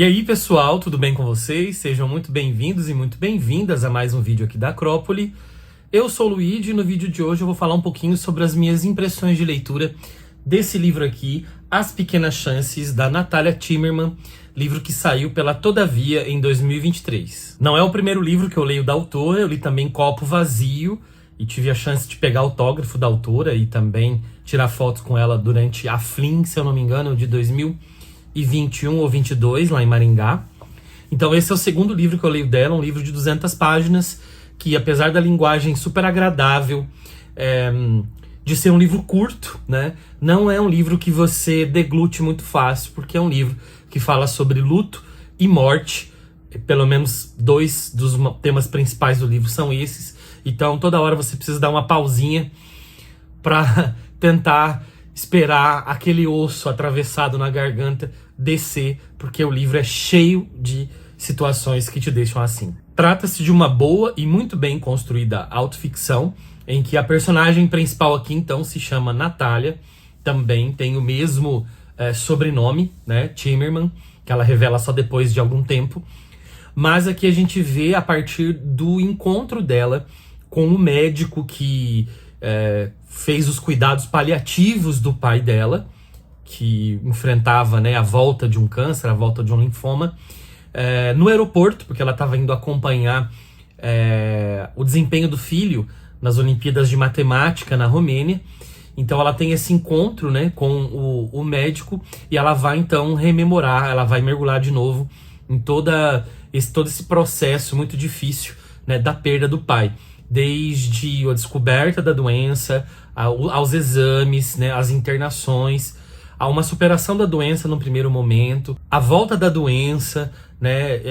E aí pessoal, tudo bem com vocês? Sejam muito bem-vindos e muito bem-vindas a mais um vídeo aqui da Acrópole. Eu sou o Luigi e no vídeo de hoje eu vou falar um pouquinho sobre as minhas impressões de leitura desse livro aqui, As Pequenas Chances, da Natalia Timmerman, livro que saiu pela Todavia em 2023. Não é o primeiro livro que eu leio da autora, eu li também Copo Vazio e tive a chance de pegar autógrafo da autora e também tirar fotos com ela durante a Flim, se eu não me engano, de 2021 ou 22, lá em Maringá. Então esse é o segundo livro que eu leio dela, um livro de 200 páginas, que apesar da linguagem super agradável, de ser um livro curto, né, não é um livro que você deglute muito fácil, porque é um livro que fala sobre luto e morte. Pelo menos dois dos temas principais do livro são esses. Então toda hora você precisa dar uma pausinha para tentar esperar aquele osso atravessado na garganta descer, porque o livro é cheio de situações que te deixam assim. Trata-se de uma boa e muito bem construída autoficção, em que a personagem principal aqui então se chama Natália, também tem o mesmo sobrenome, né, Timmerman, que ela revela só depois de algum tempo. Mas aqui a gente vê a partir do encontro dela com o médico que fez os cuidados paliativos do pai dela, que enfrentava, né, a volta de um câncer, a volta de um linfoma, no aeroporto, porque ela estava indo acompanhar o desempenho do filho nas Olimpíadas de Matemática na Romênia. Então ela tem esse encontro, né, com o médico e ela vai então rememorar, ela vai mergulhar de novo em todo esse processo muito difícil, né, da perda do pai. Desde a descoberta da doença, aos exames, né, as internações, a uma superação da doença no primeiro momento, a volta da doença, né,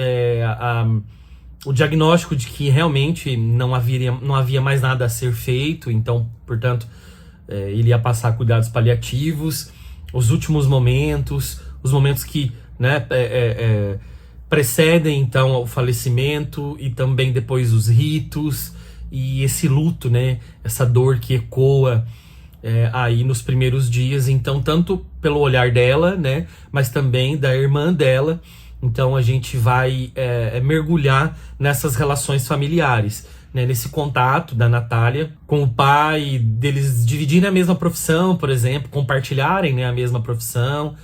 o diagnóstico de que realmente não havia mais nada a ser feito, então, portanto, ele ia passar a cuidados paliativos, os últimos momentos, os momentos que, né, precedem então o falecimento e também depois os ritos, e esse luto, né, essa dor que ecoa aí nos primeiros dias, então tanto pelo olhar dela, né, mas também da irmã dela. Então a gente vai mergulhar nessas relações familiares, né, nesse contato da Natália com o pai, deles dividirem a mesma profissão, por exemplo, compartilharem, né, a mesma profissão,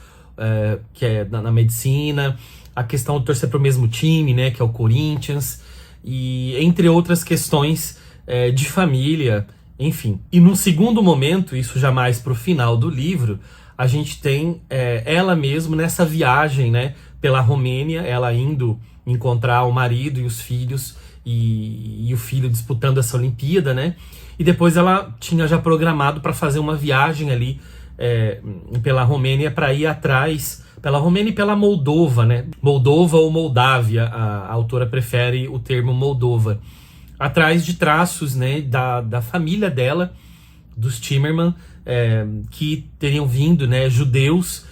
que é na medicina, a questão de torcer para o mesmo time, né, que é o Corinthians, e entre outras questões de família, enfim. E num segundo momento, isso já mais pro final do livro, a gente tem ela mesmo nessa viagem, né, pela Romênia, ela indo encontrar o marido e os filhos, e o filho disputando essa Olimpíada, né, e depois ela tinha já programado para fazer uma viagem ali pela Romênia, para ir atrás, pela Romênia e pela Moldova, né, Moldova ou Moldávia, a autora prefere o termo Moldova, atrás de traços, né, da família dela, dos Timmerman, que teriam vindo, né, judeus,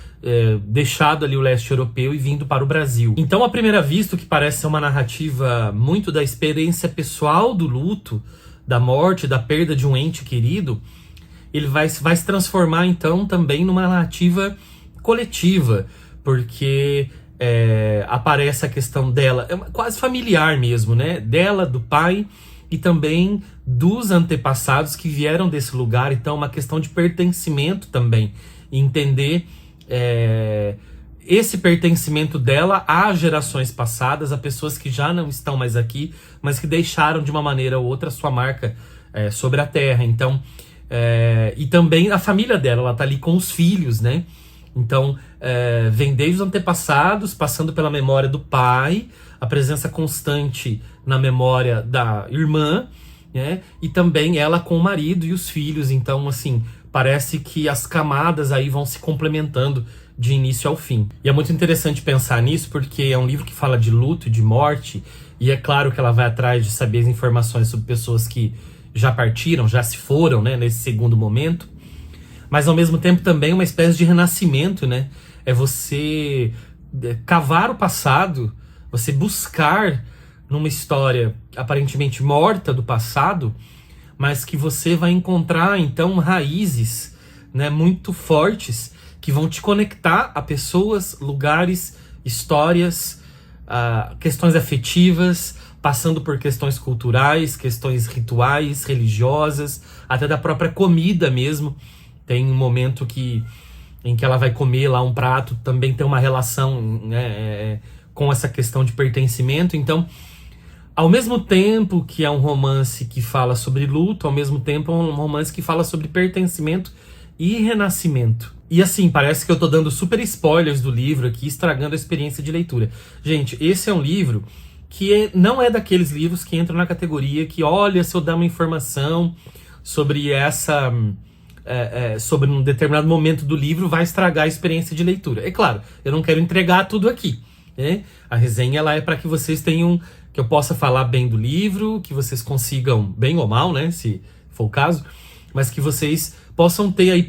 deixado ali o leste europeu e vindo para o Brasil. Então, à primeira vista, o que parece ser uma narrativa muito da experiência pessoal do luto, da morte, da perda de um ente querido, ele vai se transformar, então, também numa narrativa coletiva, porque aparece a questão dela, quase familiar mesmo, né? Dela, do pai e também dos antepassados que vieram desse lugar. Então, uma questão de pertencimento também, e entender esse pertencimento dela às gerações passadas, a pessoas que já não estão mais aqui, mas que deixaram de uma maneira ou outra sua marca sobre a terra. Então, e também a família dela, ela tá ali com os filhos, né? Então, vem desde os antepassados, passando pela memória do pai, a presença constante na memória da irmã, né? E também ela com o marido e os filhos. Então, assim, parece que as camadas aí vão se complementando de início ao fim. E é muito interessante pensar nisso, porque é um livro que fala de luto e de morte, e é claro que ela vai atrás de saber as informações sobre pessoas que já partiram, já se foram, né, nesse segundo momento. Mas ao mesmo tempo também uma espécie de renascimento, né? É você cavar o passado, você buscar numa história aparentemente morta do passado, mas que você vai encontrar então raízes, né, muito fortes, que vão te conectar a pessoas, lugares histórias, questões afetivas, passando por questões culturais, questões rituais, religiosas, até da própria comida mesmo. Tem um momento em que ela vai comer lá um prato, também tem uma relação, né, com essa questão de pertencimento. Então, ao mesmo tempo que é um romance que fala sobre luto, ao mesmo tempo é um romance que fala sobre pertencimento e renascimento. E assim, parece que eu tô dando super spoilers do livro aqui, estragando a experiência de leitura. Gente, esse é um livro que não é daqueles livros que entram na categoria que, olha, se eu dar uma informação sobre sobre um determinado momento do livro, vai estragar a experiência de leitura. É claro, eu não quero entregar tudo aqui, né? A resenha ela é para que vocês tenham, que eu possa falar bem do livro, que vocês consigam, bem ou mal, né, se for o caso, mas que vocês possam ter aí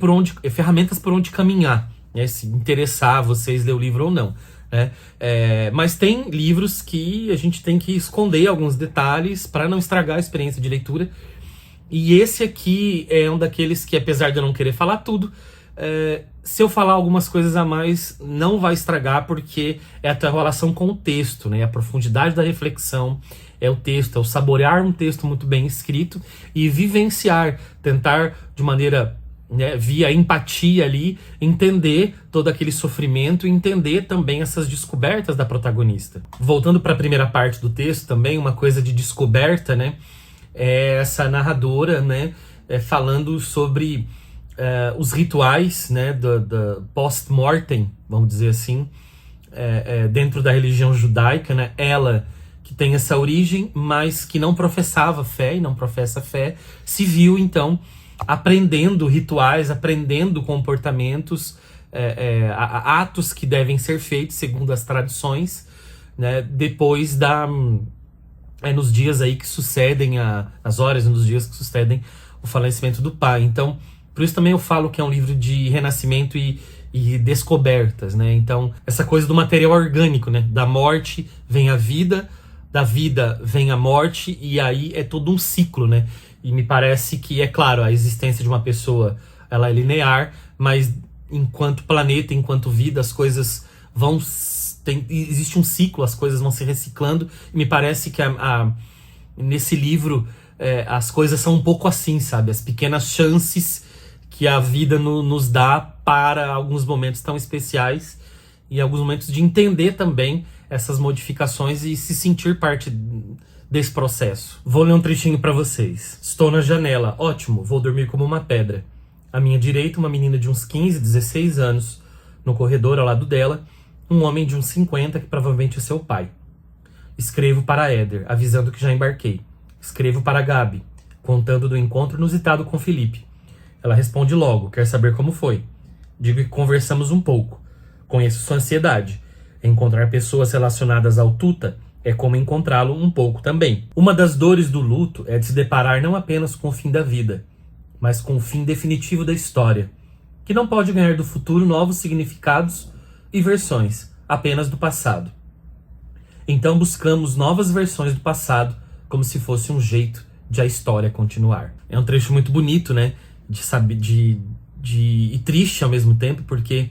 ferramentas por onde caminhar, né, se interessar vocês ler o livro ou não, né? Mas tem livros que a gente tem que esconder alguns detalhes para não estragar a experiência de leitura. E esse aqui é um daqueles que, apesar de eu não querer falar tudo, se eu falar algumas coisas a mais, não vai estragar, porque é a tua relação com o texto, né? A profundidade da reflexão é o texto, é o saborear um texto muito bem escrito e vivenciar, tentar de maneira, né, via empatia ali, entender todo aquele sofrimento e entender também essas descobertas da protagonista. Voltando para a primeira parte do texto também, uma coisa de descoberta, né? É essa narradora, né, falando sobre os rituais, né, do post-mortem, vamos dizer assim, dentro da religião judaica, né? Ela, que tem essa origem, mas que não professava fé e não professa fé, se viu, então, aprendendo rituais, aprendendo comportamentos, atos que devem ser feitos segundo as tradições, né, depois nos dias aí que sucedem, as horas e nos dias que sucedem o falecimento do pai. Então, por isso também eu falo que é um livro de renascimento e descobertas, né? Então, essa coisa do material orgânico, né? Da morte vem a vida, da vida vem a morte, e aí é todo um ciclo, né? E me parece que, é claro, a existência de uma pessoa, ela é linear, mas enquanto planeta, enquanto vida, as coisas vão... existe um ciclo, as coisas vão se reciclando, e me parece que nesse livro as coisas são um pouco assim, sabe? As pequenas chances que a vida nos dá para alguns momentos tão especiais e alguns momentos de entender também essas modificações e se sentir parte desse processo. Vou ler um trechinho para vocês. Estou na janela. Ótimo, vou dormir como uma pedra. À minha direita, uma menina de uns 15, 16 anos. No corredor, ao lado dela, um homem de uns 50, que provavelmente é seu pai. Escrevo para Éder, avisando que já embarquei. Escrevo para Gabi, contando do encontro inusitado com Felipe. Ela responde logo, quer saber como foi. Digo que conversamos um pouco. Conheço sua ansiedade. Encontrar pessoas relacionadas ao Tuta é como encontrá-lo um pouco também. Uma das dores do luto é de se deparar não apenas com o fim da vida, mas com o fim definitivo da história, que não pode ganhar do futuro novos significados e versões, apenas do passado. Então buscamos novas versões do passado, como se fosse um jeito de a história continuar. É um trecho muito bonito, né? E triste ao mesmo tempo, porque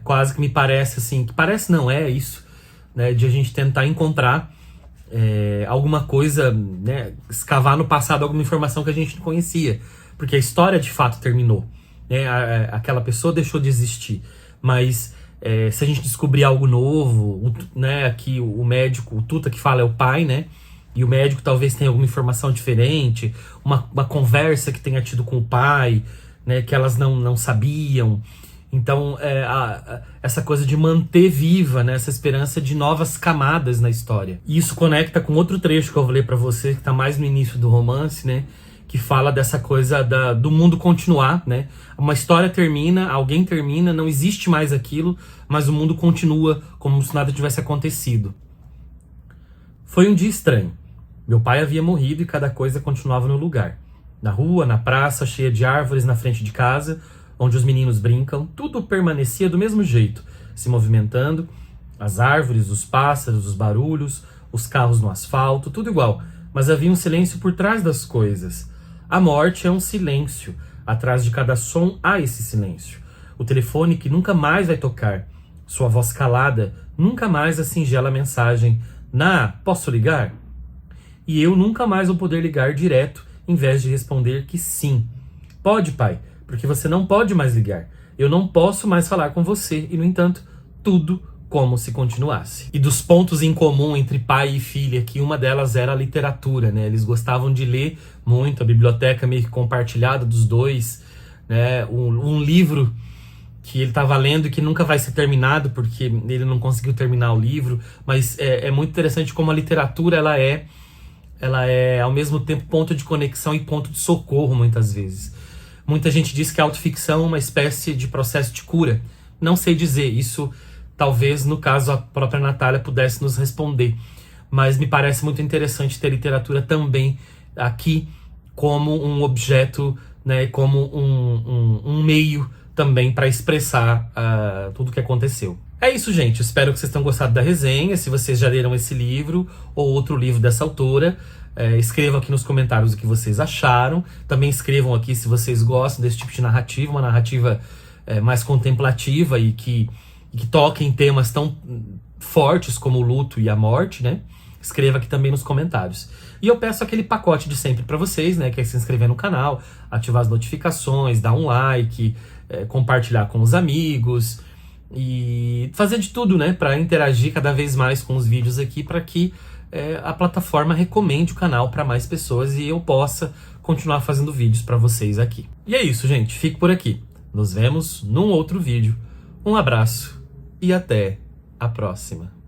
quase que me parece assim, que parece não é isso, né? De a gente tentar encontrar alguma coisa, né? Escavar no passado alguma informação que a gente não conhecia, porque a história de fato terminou, né? Aquela pessoa deixou de existir, mas se a gente descobrir algo novo, né? Aqui o médico, o Tuta que fala é o pai, né? E o médico talvez tenha alguma informação diferente, uma conversa que tenha tido com o pai, né, que elas não sabiam. Então, essa coisa de manter viva, né, essa esperança de novas camadas na história. E isso conecta com outro trecho que eu vou ler para você, que está mais no início do romance, né, que fala dessa coisa do mundo continuar, né? Uma história termina, alguém termina, não existe mais aquilo, mas o mundo continua como se nada tivesse acontecido. Foi um dia estranho. Meu pai havia morrido e cada coisa continuava no lugar. Na rua, na praça, cheia de árvores na frente de casa, onde os meninos brincam, tudo permanecia do mesmo jeito, se movimentando, as árvores, os pássaros, os barulhos, os carros no asfalto, tudo igual, mas havia um silêncio por trás das coisas. A morte é um silêncio, atrás de cada som há esse silêncio. O telefone que nunca mais vai tocar, sua voz calada, nunca mais a singela mensagem: "Ná, posso ligar?" E eu nunca mais vou poder ligar direto, em vez de responder que sim. "Pode, pai, porque você não pode mais ligar. Eu não posso mais falar com você." E, no entanto, tudo como se continuasse. E dos pontos em comum entre pai e filha, que uma delas era a literatura, né? Eles gostavam de ler muito, a biblioteca meio que compartilhada dos dois, né? Um livro que ele estava lendo e que nunca vai ser terminado, porque ele não conseguiu terminar o livro, mas é muito interessante como a literatura ela é ao mesmo tempo ponto de conexão e ponto de socorro, muitas vezes. Muita gente diz que a autoficção é uma espécie de processo de cura. Não sei dizer, isso talvez no caso a própria Natália pudesse nos responder, mas me parece muito interessante ter literatura também aqui como um objeto, né, como um meio também para expressar tudo o que aconteceu. É isso, gente. Espero que vocês tenham gostado da resenha. Se vocês já leram esse livro ou outro livro dessa autora, escrevam aqui nos comentários o que vocês acharam. Também escrevam aqui se vocês gostam desse tipo de narrativa, uma narrativa mais contemplativa e que toca em temas tão fortes como o luto e a morte, né? Escreva aqui também nos comentários. E eu peço aquele pacote de sempre para vocês, né? Que é se inscrever no canal, ativar as notificações, dar um like, compartilhar com os amigos e fazer de tudo, né? Para interagir cada vez mais com os vídeos aqui, para que a plataforma recomende o canal para mais pessoas e eu possa continuar fazendo vídeos para vocês aqui. E é isso, gente. Fico por aqui. Nos vemos num outro vídeo. Um abraço e até a próxima.